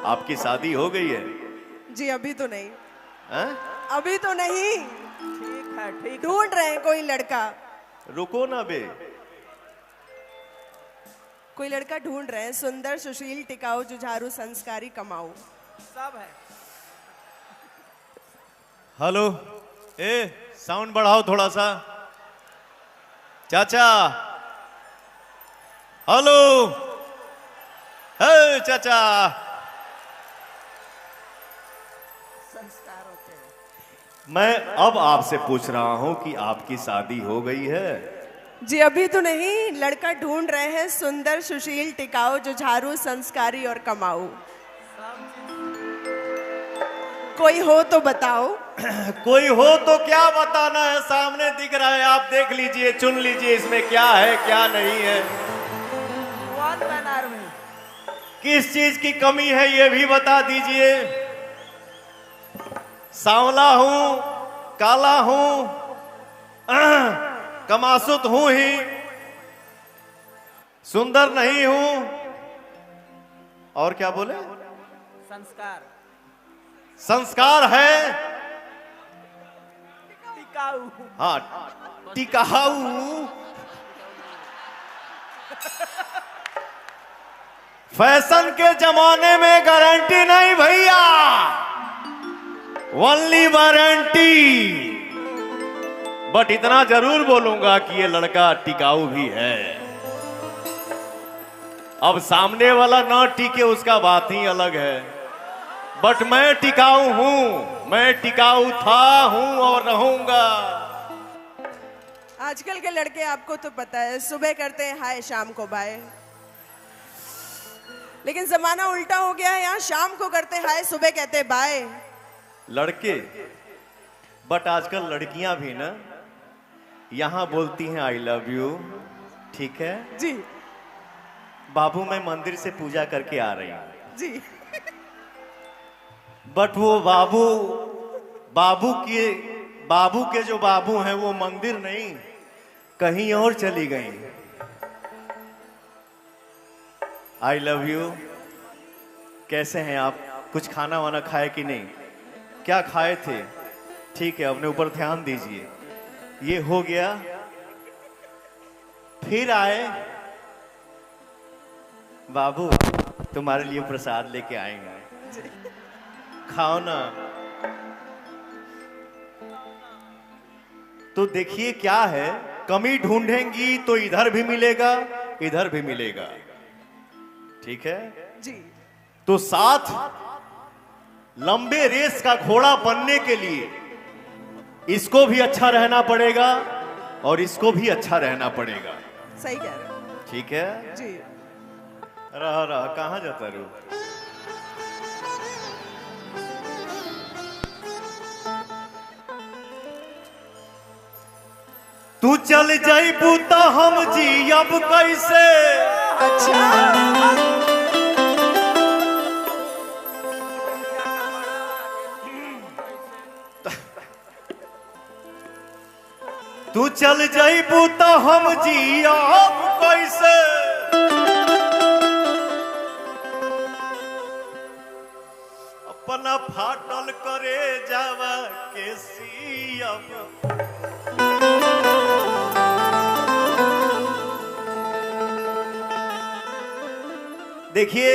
आपकी शादी हो गई है? जी अभी तो नहीं। हैं? अभी तो नहीं। ठीक है, ठीक है। ढूंढ रहे हैं कोई लड़का। रुको ना बे। कोई लड़का ढूंढ रहे हैं, सुंदर, सुशील, टिकाऊ, जुझारू, संस्कारी, कमाऊ। सब है। हेलो, ए साउंड बढ़ाओ थोड़ा सा। चाचा, हेलो, हे चाचा। संस्कार होते हैं। मैं अब आपसे पूछ रहा हूं कि आपकी शादी हो गई है? जी अभी तो नहीं। लड़का ढूंढ रहे हैं, सुंदर, सुशील, टिकाऊ, जुझारू, संस्कारी और कमाऊ। कोई हो तो बताओ। कोई हो तो क्या बताना है, सामने दिख रहा है, आप देख लीजिए, चुन लीजिए इसमें क्या है क्या नहीं है। वन बैनर में किस चीज की कमी है ये भी बता दीजिए। सांवला हूं, काला हूं, कमासुत हूं ही, सुंदर नहीं हूं, और क्या बोले? संस्कार संस्कार है। टिकाऊ। हाँ, टिकाऊ। फैशन के जमाने में गारंटी नहीं भैया, ओनली वारंटी। बट इतना जरूर बोलूंगा कि ये लड़का टिकाऊ भी है। अब सामने वाला ना टिके उसका बात ही अलग है, बट मैं टिकाऊ हूं, मैं टिकाऊ था, हूं और रहूंगा। आजकल के लड़के आपको तो पता है, सुबह करते हैं हाय, शाम को बाय। लेकिन जमाना उल्टा हो गया है, यहाँ शाम को करते हाय, सुबह कहते बाय। लड़के, बट आजकल लड़कियां भी ना यहां बोलती हैं आई लव यू, ठीक है जी बाबू, मैं मंदिर से पूजा करके आ रही हूं। जी। बट वो बाबू के जो बाबू हैं वो मंदिर नहीं कहीं और चली गई। आई लव यू, कैसे हैं आप? कुछ खाना वाना खाए कि नहीं? क्या खाए थे? ठीक है, अपने ऊपर ध्यान दीजिए। ये हो गया, फिर आए, बाबू तुम्हारे लिए प्रसाद लेके आएंगे, खाओ ना। तो देखिए क्या है, कमी ढूंढेंगी तो इधर भी मिलेगा, इधर भी मिलेगा, ठीक है जी। तो साथ लंबे रेस का घोड़ा बनने के लिए इसको भी अच्छा रहना पड़ेगा और इसको भी अच्छा रहना पड़ेगा। सही कह रहे हो। ठीक है जी। रहा कहां जाता रू? तू चल जाइबू तो हम जी अब कैसे? अच्छा। तू चल जाइबू तो हम जी अब कैसे? अपना फाटल करे जावा के सीयब। देखिए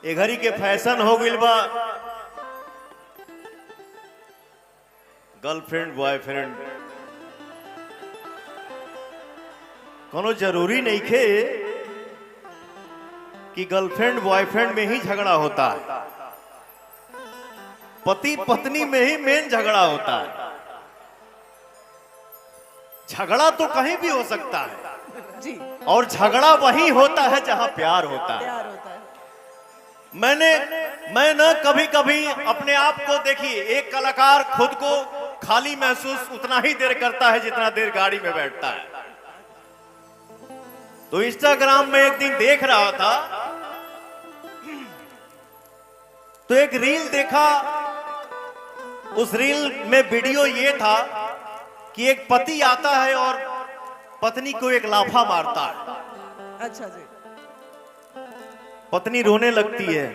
ये घड़ी के फैशन हो गइल बा, गर्लफ्रेंड बॉयफ्रेंड कोनो जरूरी नहीं खे कि गर्लफ्रेंड बॉयफ्रेंड में ही झगड़ा होता है, पति पत्नी में ही मेन झगड़ा होता है। झगड़ा तो कहीं भी हो सकता है जी। और झगड़ा वही होता है जहां प्यार होता है। प्यार होता है। मैं ना कभी कभी अपने आप को, देखिए एक कलाकार खुद को खाली महसूस उतना ही देर करता है जितना देर गाड़ी में बैठता है। तो इंस्टाग्राम में एक दिन देख रहा था तो एक रील देखा, उस रील में वीडियो ये था कि एक पति आता है और पत्नी को एक लाफा मारता है। अच्छा जी। पत्नी रोने लगती है,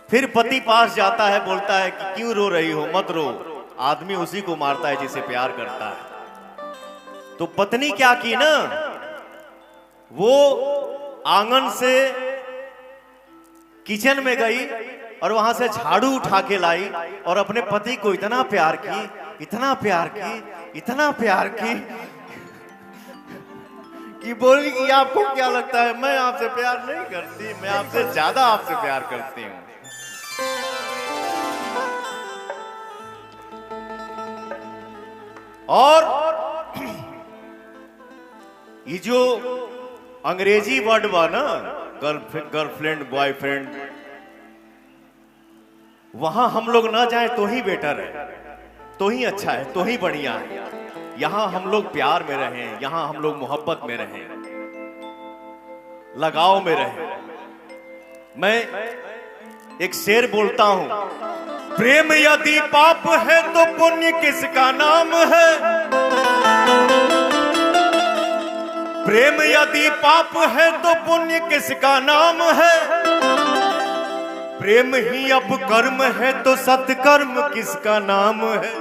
फिर पति पास जाता है, बोलता है कि क्यों रो रही हो, मत रो। आदमी उसी को मारता है जिसे प्यार करता है। तो पत्नी क्या की ना, वो आंगन से किचन में गई और वहां से झाड़ू उठा के लाई और अपने पति को इतना प्यार की, इतना प्यार की, इतना प्यार की कि बोली कि आपको क्या लगता है मैं आपसे प्यार नहीं करती, मैं आपसे ज्यादा आपसे प्यार करती हूँ। और ये जो अंग्रेजी वर्ड बा ना, गर्लफ्रेंड बॉयफ्रेंड, वहां हम लोग ना जाए तो ही बेटर है, तो ही अच्छा है, तो ही बढ़िया है। यहां हम लोग प्यार में रहें, यहां हम लोग मोहब्बत में रहें, लगाव में रहें। मैं एक शेर बोलता हूं, प्रेम यदि पाप है तो पुण्य किसका नाम है। प्रेम यदि पाप है तो पुण्य किसका नाम है। प्रेम ही अब कर्म है तो सत्कर्म किसका नाम है।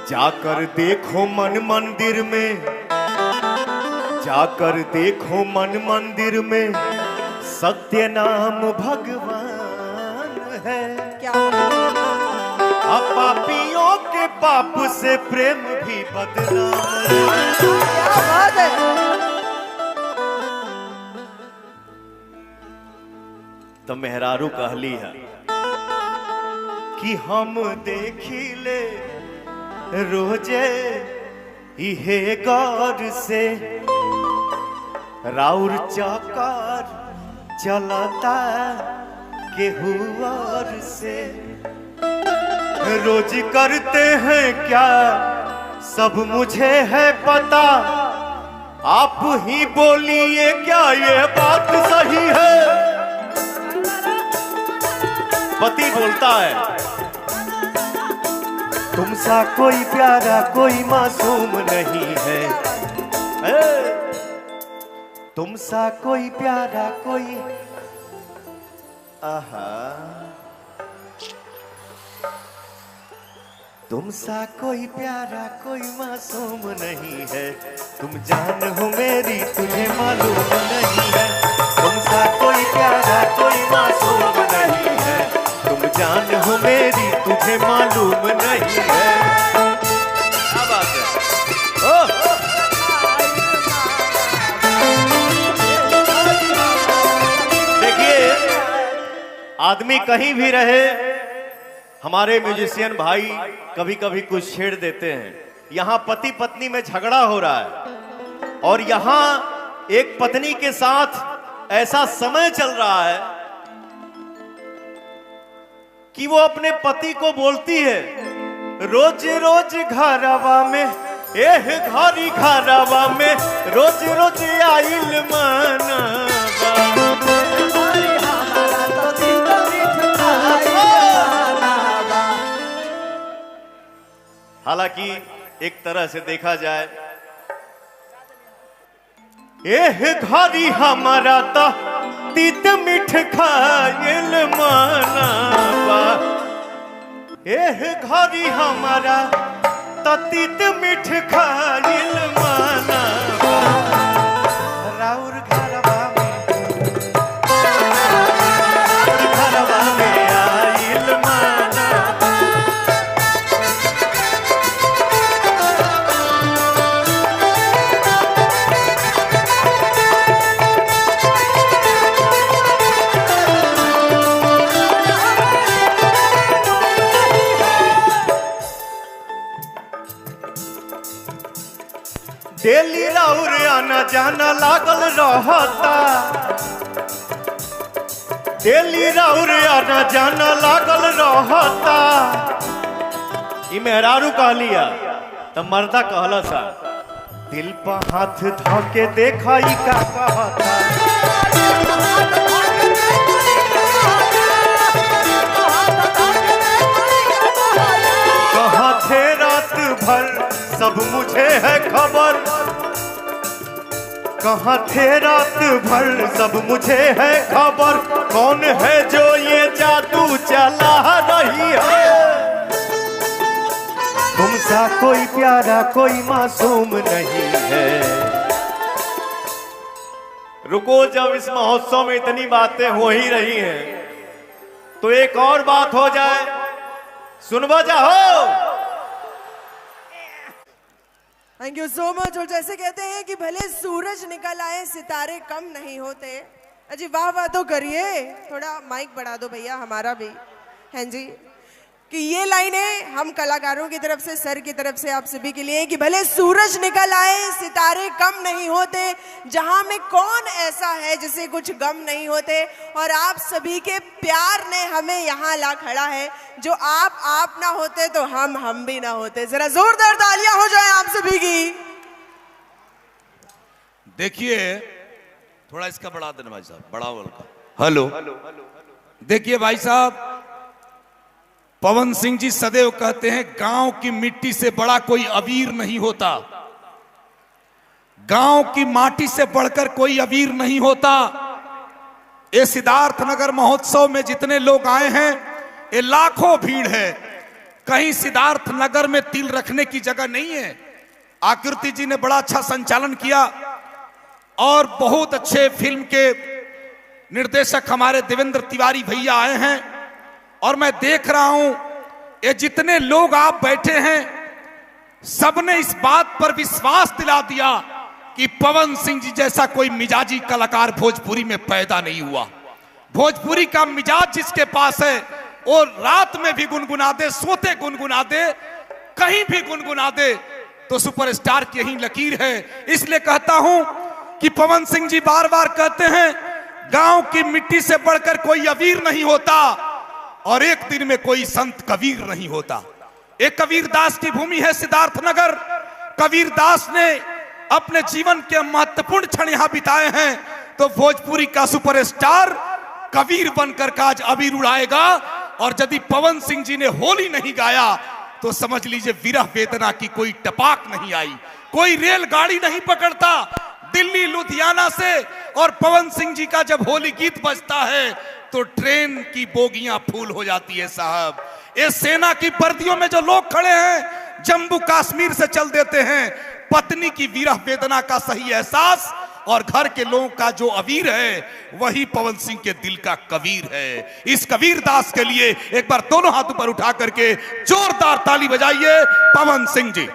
जाकर देखो मन मंदिर में, जाकर देखो मन मंदिर में, सत्य नाम भगवान है। क्या अब पापियों के पाप से प्रेम भी बदनाम है। क्या बात है। तो मेहरारू कहली है कि हम देखी ले रोजे इहे गौर से, राउर चकर चलता केहू और से। रोज करते हैं क्या सब मुझे है पता, आप ही बोलिए क्या ये बात सही है। पति बोलता है, तुमसा कोई प्यारा कोई मासूम नहीं है। तुमसा कोई प्यारा कोई, आहा, तुमसा कोई प्यारा कोई मासूम नहीं है। तुम जान हो मेरी तुझे मालूम नहीं है। तुमसा कोई प्यारा कोई मासूम नहीं है। तुम जान हो मेरी तुझे मालूम नहीं है। क्या बात है। ओह! देखिए, आदमी कहीं भी रहे, हमारे म्यूजिशियन भाई कभी कभी कुछ छेड़ देते हैं। यहां पति पत्नी में झगड़ा हो रहा है और यहां एक पत्नी के साथ ऐसा समय चल रहा है कि वो अपने पति को बोलती है, रोज रोज घरवा में, एह घरी घरवा में, रोज रोज आइल मनवा। हालांकि एक तरह से देखा जाए, एह घरी हमारा तो तीत मीठ खाइल मनवा। एह घरी हमारा तो तीत मीठ खाइल मनवा। राउर घरवा में, घरवा में आइल मनवा। डेली राउर आना जाना लागल रहता, डेली राउर आना जाना लागल रहता। ई मेहरारू कहलिया तो मर्दा कहला सा, दिल पर हाथ धके देखा ई का कहता। कहाँ थे रात भर सब मुझे है खबर। कहाँ थे रात भर सब मुझे है खबर, कौन है जो ये जादू चला रही है। तुमसा कोई प्यारा कोई मासूम नहीं है। रुको, जब इस महोत्सव में इतनी बातें हो ही रही हैं तो एक और बात हो जाए, सुनवा चाहो। Thank you so much. और जैसे कहते हैं कि भले सूरज निकल आए सितारे कम नहीं होते। अजी वाह वाह तो करिए, थोड़ा माइक बढ़ा दो भैया हमारा भी। हैं जी, कि ये लाइनें हम कलाकारों की तरफ से, सर की तरफ से आप सभी के लिए, कि भले सूरज निकल आए सितारे कम नहीं होते, जहां में कौन ऐसा है जिसे कुछ गम नहीं होते। और आप सभी के प्यार ने हमें यहाँ ला खड़ा है। जो आप ना होते तो हम भी ना होते। जरा जोरदार तालियां हो जाए आप सभी की। देखिए, थोड़ा इसका बढ़ा देना भाई साहब, बढ़ाओ का। हेलो, देखिए भाई साहब, पवन सिंह जी सदैव कहते हैं गांव की मिट्टी से बड़ा कोई अबीर नहीं होता, गांव की माटी से बढ़कर कोई अबीर नहीं होता। ये सिद्धार्थ नगर महोत्सव में जितने लोग आए हैं, ये लाखों भीड़ है। कहीं सिद्धार्थ नगर में तिल रखने की जगह नहीं है। आकृति जी ने बड़ा अच्छा संचालन किया और बहुत अच्छे फिल्म के निर्देशक हमारे देवेंद्र तिवारी भैया आए हैं। और मैं देख रहा हूं ये जितने लोग आप बैठे हैं, सबने इस बात पर विश्वास दिला दिया कि पवन सिंह जी जैसा कोई मिजाजी कलाकार भोजपुरी में पैदा नहीं हुआ। भोजपुरी का मिजाज जिसके पास है, वो रात में भी गुनगुना दे, सोते गुनगुना दे, कहीं भी गुनगुना दे, तो सुपरस्टार की यही लकीर है। इसलिए कहता हूं कि पवन सिंह जी बार बार कहते हैं गांव की मिट्टी से बढ़कर कोई अबीर नहीं होता और एक दिन में कोई संत कबीर नहीं होता। एक कबीर दास की भूमि है सिद्धार्थ नगर। कबीर दास ने अपने जीवन के महत्वपूर्ण क्षण यहां बिताए हैं, तो भोजपुरी का सुपरस्टार कबीर बनकर काज अबीर उड़ाएगा। और यदि पवन सिंह जी ने होली नहीं गाया तो समझ लीजिए विरह वेदना की कोई टपाक नहीं आई, कोई रेलगाड़ी नहीं पकड़ता दिल्ली लुधियाना से। और पवन सिंह जी का जब होली गीत बजता है तो ट्रेन की बोगियां फूल हो जाती है साहब। ये सेना की वर्दियों में जो लोग खड़े हैं, जम्मू कश्मीर से चल देते हैं। पत्नी की विरह वेदना का सही एहसास और घर के लोगों का जो अबीर है, वही पवन सिंह के दिल का कबीर है। इस कबीर दास के लिए एक बार दोनों हाथ ऊपर उठा करके जोरदार ताली बजाइए पवन सिंह जी।